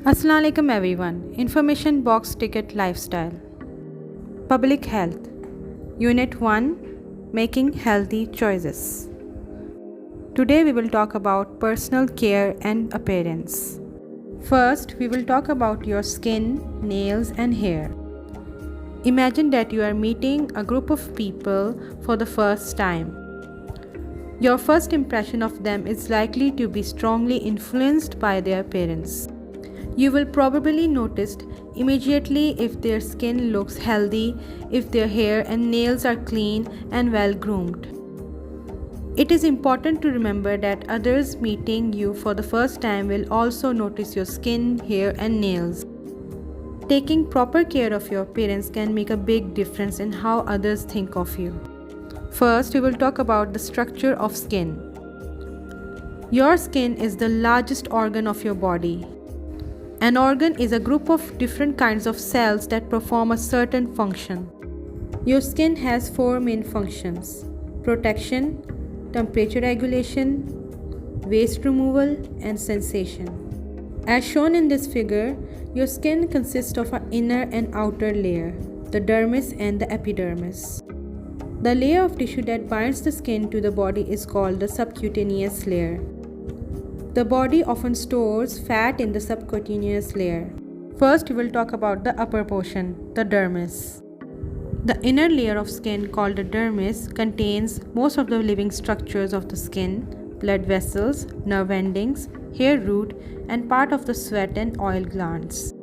Assalamu alaikum everyone. Information box ticket lifestyle. Public health. Unit 1, making healthy choices. Today we will talk about personal care and appearance. First, we will talk about your skin, nails and hair. Imagine that you are meeting a group of people for the first time. Your first impression of them is likely to be strongly influenced by their appearance. You will probably notice immediately if their skin looks healthy, if their hair and nails are clean and well groomed. It is important to remember that others meeting you for the first time will also notice your skin, hair and nails. Taking proper care of your appearance can make a big difference in how others think of you. First, we will talk about the structure of skin. Your skin is the largest organ of your body. An organ is a group of different kinds of cells that perform a certain function. Your skin has four main functions: protection, temperature regulation, waste removal, and sensation. As shown in this figure, your skin consists of an inner and outer layer, the dermis and the epidermis. The layer of tissue that binds the skin to the body is called the subcutaneous layer. The body often stores fat in the subcutaneous layer. First, we will talk about the upper portion, the dermis. The inner layer of skin, called the dermis, contains most of the living structures of the skin, blood vessels, nerve endings, hair root, and part of the sweat and oil glands.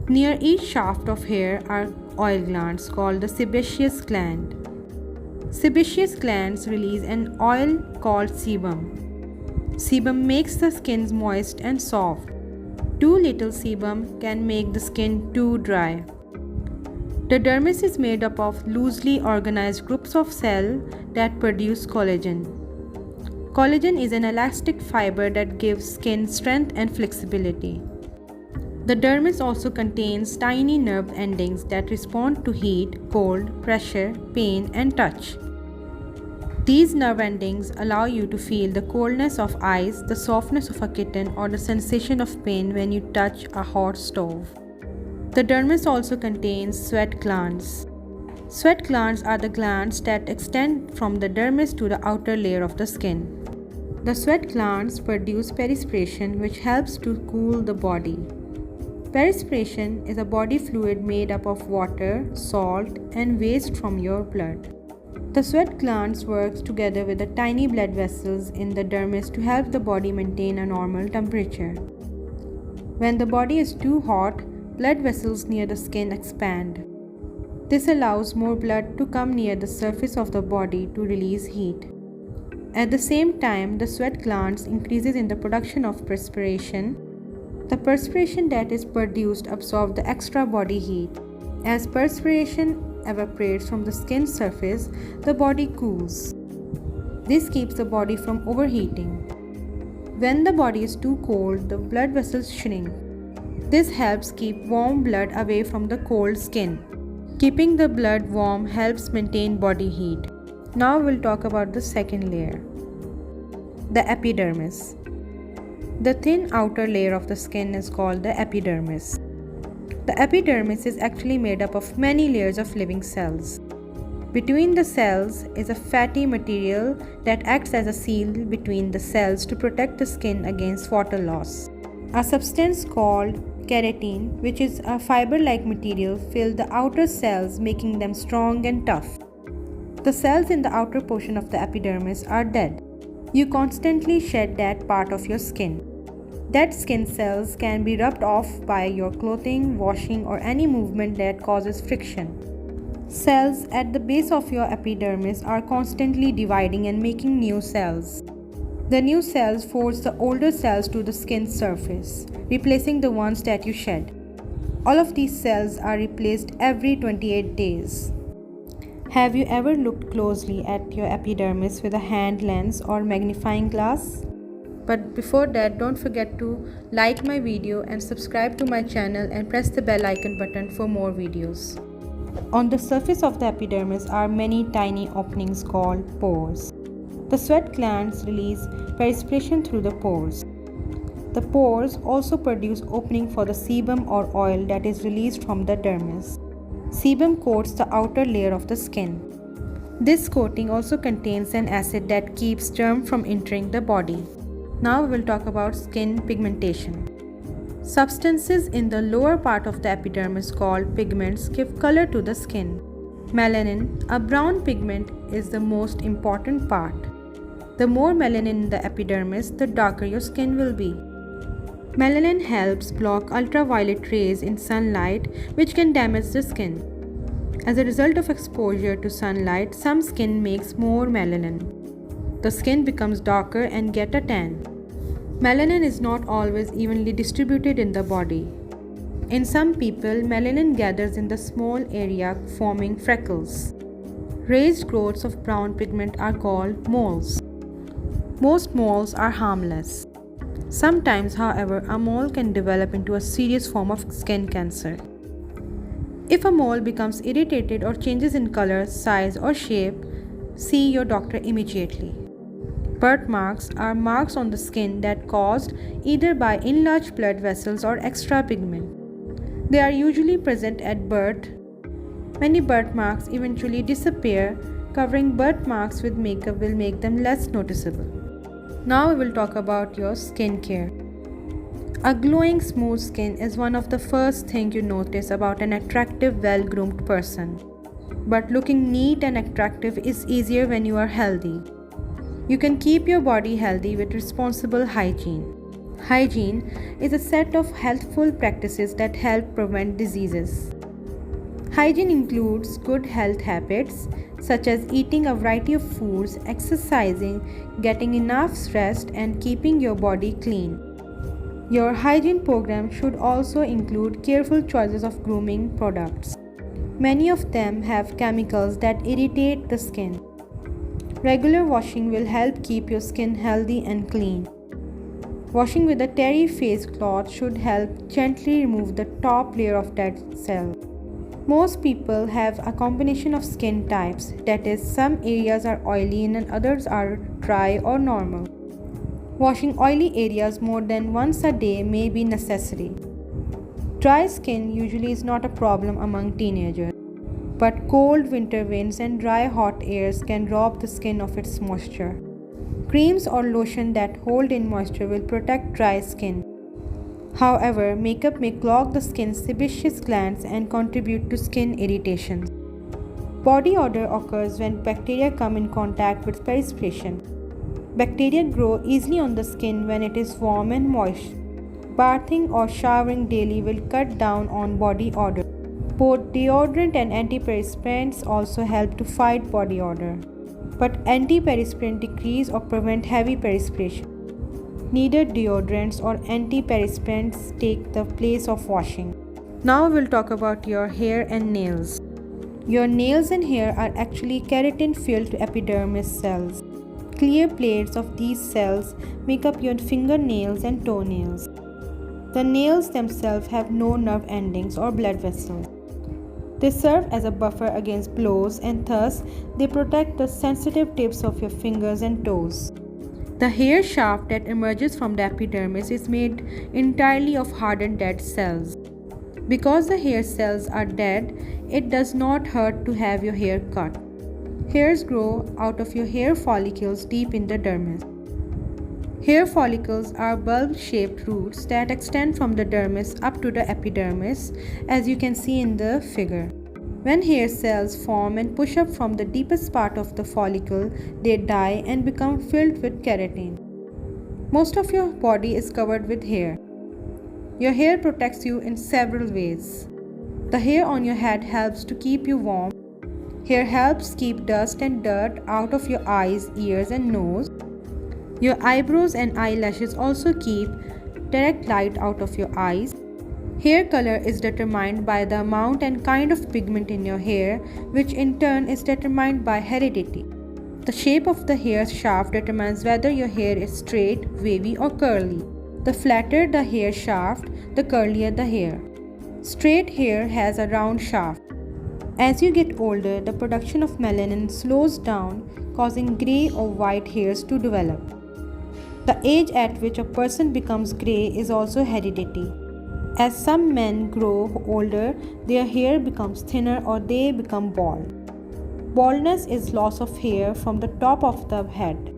Near each shaft of hair are oil glands called the sebaceous gland. Sebaceous glands release an oil called sebum. Sebum makes the skin moist and soft. Too little sebum can make the skin too dry. The dermis is made up of loosely organized groups of cells that produce collagen. Collagen is an elastic fiber that gives skin strength and flexibility. The dermis also contains tiny nerve endings that respond to heat, cold, pressure, pain, and touch. These nerve endings allow you to feel the coldness of ice, the softness of a kitten, or the sensation of pain when you touch a hot stove. The dermis also contains sweat glands. Sweat glands are the glands that extend from the dermis to the outer layer of the skin. The sweat glands produce perspiration, which helps to cool the body. Perspiration is a body fluid made up of water, salt, and waste from your blood. The sweat glands work together with the tiny blood vessels in the dermis to help the body maintain a normal temperature. When the body is too hot, blood vessels near the skin expand. This allows more blood to come near the surface of the body to release heat. At the same time, the sweat glands increases in the production of perspiration. The perspiration that is produced absorbs the extra body heat. As perspiration evaporates from the skin surface, the body cools. This keeps the body from overheating. When the body is too cold, the blood vessels shrink. This helps keep warm blood away from the cold skin. Keeping the blood warm helps maintain body heat. Now we'll talk about the second layer, the epidermis. The thin outer layer of the skin is called the epidermis. The epidermis is actually made up of many layers of living cells. Between the cells is a fatty material that acts as a seal between the cells to protect the skin against water loss. A substance called keratin, which is a fiber-like material, fills the outer cells, making them strong and tough. The cells in the outer portion of the epidermis are dead. You constantly shed that part of your skin. Dead skin cells can be rubbed off by your clothing, washing, or any movement that causes friction. Cells at the base of your epidermis are constantly dividing and making new cells. The new cells force the older cells to the skin surface, replacing the ones that you shed. All of these cells are replaced every 28 days. Have you ever looked closely at your epidermis with a hand lens or magnifying glass? But before that, don't forget to like my video and subscribe to my channel and press the bell icon button for more videos. On the surface of the epidermis are many tiny openings called pores. The sweat glands release perspiration through the pores. The pores also produce opening for the sebum or oil that is released from the dermis. Sebum coats the outer layer of the skin. This coating also contains an acid that keeps germ from entering the body. Now we will talk about skin pigmentation. Substances in the lower part of the epidermis called pigments give color to the skin. Melanin, a brown pigment, is the most important part. The more melanin in the epidermis, the darker your skin will be. Melanin helps block ultraviolet rays in sunlight, which can damage the skin. As a result of exposure to sunlight, some skin makes more melanin. The skin becomes darker and get a tan. Melanin is not always evenly distributed in the body. In some people, melanin gathers in the small area forming freckles. Raised growths of brown pigment are called moles. Most moles are harmless. Sometimes, however, a mole can develop into a serious form of skin cancer. If a mole becomes irritated or changes in color, size, or shape, see your doctor immediately. Birthmarks are marks on the skin that caused either by enlarged blood vessels or extra pigment. They are usually present at birth. Many birthmarks eventually disappear. Covering birthmarks with makeup will make them less noticeable. Now we will talk about your skin care. A glowing, smooth skin is one of the first things you notice about an attractive, well-groomed person. But looking neat and attractive is easier when you are healthy. You can keep your body healthy with responsible hygiene. Hygiene is a set of healthful practices that help prevent diseases. Hygiene includes good health habits such as eating a variety of foods, exercising, getting enough rest, and keeping your body clean. Your hygiene program should also include careful choices of grooming products. Many of them have chemicals that irritate the skin. Regular washing will help keep your skin healthy and clean. Washing with a terry face cloth should help gently remove the top layer of dead cell. Most people have a combination of skin types, that is, some areas are oily and others are dry or normal. Washing oily areas more than once a day may be necessary. Dry skin usually is not a problem among teenagers. But cold winter winds and dry hot airs can rob the skin of its moisture. Creams or lotion that hold in moisture will protect dry skin. However, makeup may clog the skin's sebaceous glands and contribute to skin irritation. Body odor occurs when bacteria come in contact with perspiration. Bacteria grow easily on the skin when it is warm and moist. Bathing or showering daily will cut down on body odor. Both deodorant and antiperspirants also help to fight body odor. But antiperspirant decrease or prevent heavy perspiration. Neither deodorants or antiperspirants take the place of washing. Now we will talk about your hair and nails. Your nails and hair are actually keratin-filled epidermis cells. Clear plates of these cells make up your fingernails and toenails. The nails themselves have no nerve endings or blood vessels. They serve as a buffer against blows and thus they protect the sensitive tips of your fingers and toes. The hair shaft that emerges from the epidermis is made entirely of hardened dead cells. Because the hair cells are dead, it does not hurt to have your hair cut. Hairs grow out of your hair follicles deep in the dermis. Hair follicles are bulb-shaped roots that extend from the dermis up to the epidermis, as you can see in the figure. When hair cells form and push up from the deepest part of the follicle, they die and become filled with keratin. Most of your body is covered with hair. Your hair protects you in several ways. The hair on your head helps to keep you warm. Hair helps keep dust and dirt out of your eyes, ears, and nose. Your eyebrows and eyelashes also keep direct light out of your eyes. Hair color is determined by the amount and kind of pigment in your hair, which in turn is determined by heredity. The shape of the hair shaft determines whether your hair is straight, wavy, or curly. The flatter the hair shaft, the curlier the hair. Straight hair has a round shaft. As you get older, the production of melanin slows down, causing gray or white hairs to develop. The age at which a person becomes grey is also hereditary. As some men grow older, their hair becomes thinner or they become bald. Baldness is loss of hair from the top of the head.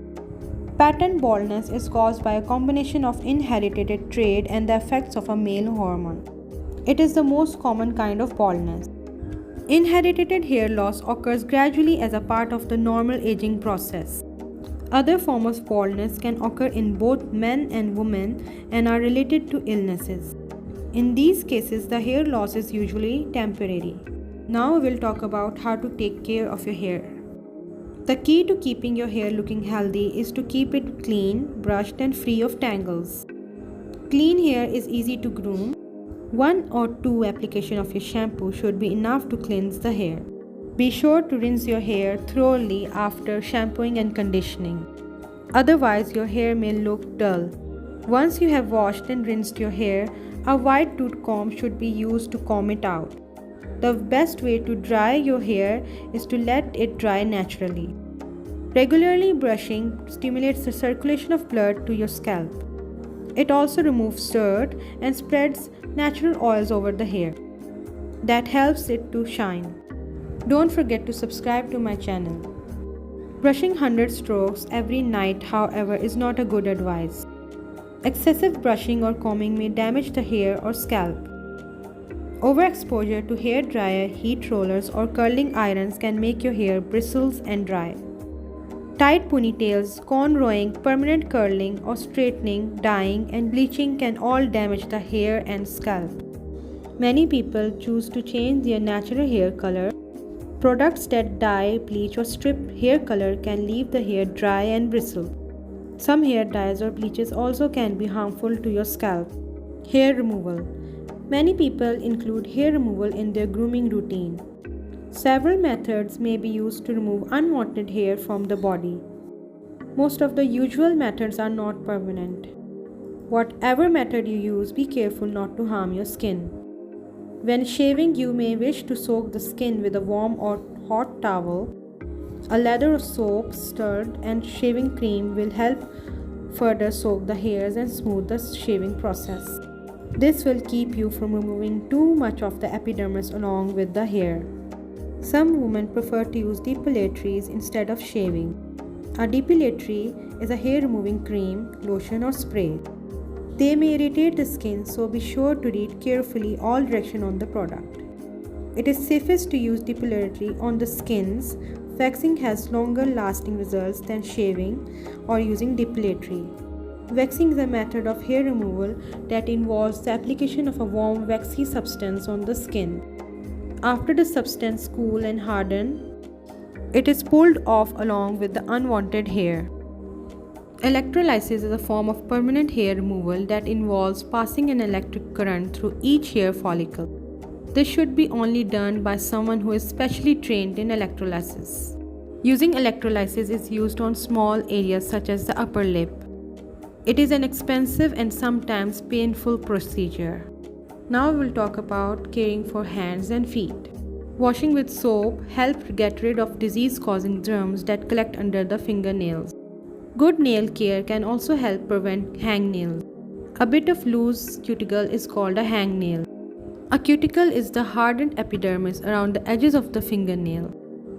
Pattern baldness is caused by a combination of inherited trait and the effects of a male hormone. It is the most common kind of baldness. Inherited hair loss occurs gradually as a part of the normal aging process. Other forms of baldness can occur in both men and women and are related to illnesses. In these cases, the hair loss is usually temporary. Now we will talk about how to take care of your hair. The key to keeping your hair looking healthy is to keep it clean, brushed and free of tangles. Clean hair is easy to groom. 1 or 2 applications of your shampoo should be enough to cleanse the hair. Be sure to rinse your hair thoroughly after shampooing and conditioning. Otherwise, your hair may look dull. Once you have washed and rinsed your hair, a wide tooth comb should be used to comb it out. The best way to dry your hair is to let it dry naturally. Regularly brushing stimulates the circulation of blood to your scalp. It also removes dirt and spreads natural oils over the hair. That helps it to shine. Don't forget to subscribe to my channel. Brushing 100 strokes every night, however, is not a good advice. Excessive brushing or combing may damage the hair or scalp. Overexposure to hair dryer, heat rollers, or curling irons can make your hair bristles and dry. Tight ponytails, cornrowing, permanent curling or straightening, dyeing, and bleaching can all damage the hair and scalp. Many people choose to change their natural hair color. Products that dye, bleach, or strip hair color can leave the hair dry and bristle. Some hair dyes or bleaches also can be harmful to your scalp. Hair removal. Many people include hair removal in their grooming routine. Several methods may be used to remove unwanted hair from the body. Most of the usual methods are not permanent. Whatever method you use, be careful not to harm your skin. When shaving, you may wish to soak the skin with a warm or hot towel. A lather of soap, stirred, and shaving cream will help further soak the hairs and smooth the shaving process. This will keep you from removing too much of the epidermis along with the hair. Some women prefer to use depilatories instead of shaving. A depilatory is a hair removing cream, lotion, or spray. They may irritate the skin, so be sure to read carefully all directions on the product. It is safest to use depilatory on the skins. Waxing has longer lasting results than shaving or using depilatory. Waxing is a method of hair removal that involves the application of a warm waxy substance on the skin. After the substance cools and hardens, it is pulled off along with the unwanted hair. Electrolysis is a form of permanent hair removal that involves passing an electric current through each hair follicle. This should be only done by someone who is specially trained in electrolysis. Using electrolysis is used on small areas such as the upper lip. It is an expensive and sometimes painful procedure. Now we will talk about caring for hands and feet. Washing with soap helps get rid of disease-causing germs that collect under the fingernails. Good nail care can also help prevent hangnails. A bit of loose cuticle is called a hangnail. A cuticle is the hardened epidermis around the edges of the fingernail.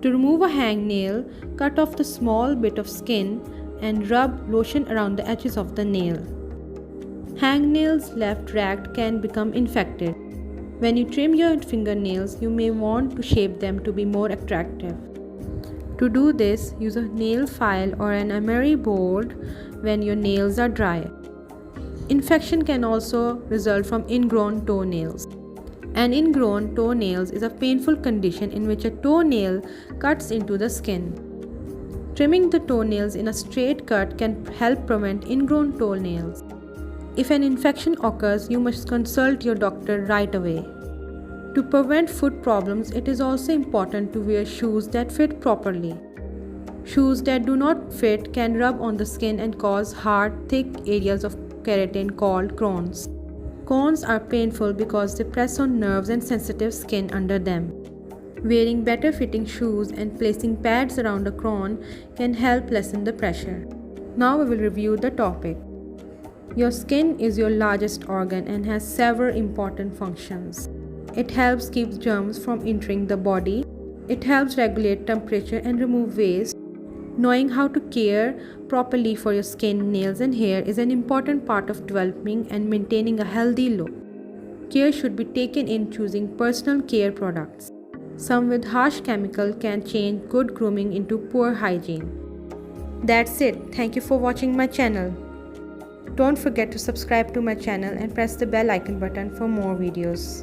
To remove a hangnail, cut off the small bit of skin and rub lotion around the edges of the nail. Hangnails left ragged can become infected. When you trim your fingernails, you may want to shape them to be more attractive. To do this, use a nail file or an emery board when your nails are dry. Infection can also result from ingrown toenails. An ingrown toenails is a painful condition in which a toenail cuts into the skin. Trimming the toenails in a straight cut can help prevent ingrown toenails. If an infection occurs, you must consult your doctor right away. To prevent foot problems, it is also important to wear shoes that fit properly. Shoes that do not fit can rub on the skin and cause hard, thick areas of keratin called corns. Corns are painful because they press on nerves and sensitive skin under them. Wearing better fitting shoes and placing pads around a corn can help lessen the pressure. Now we will review the topic. Your skin is your largest organ and has several important functions. It helps keep germs from entering the body. It helps regulate temperature and remove waste. Knowing how to care properly for your skin, nails and hair is an important part of developing and maintaining a healthy look. Care should be taken in choosing personal care products. Some with harsh chemical can change good grooming into poor hygiene. That's it. Thank you for watching my channel. Don't forget to subscribe to my channel and press the bell icon button for more videos.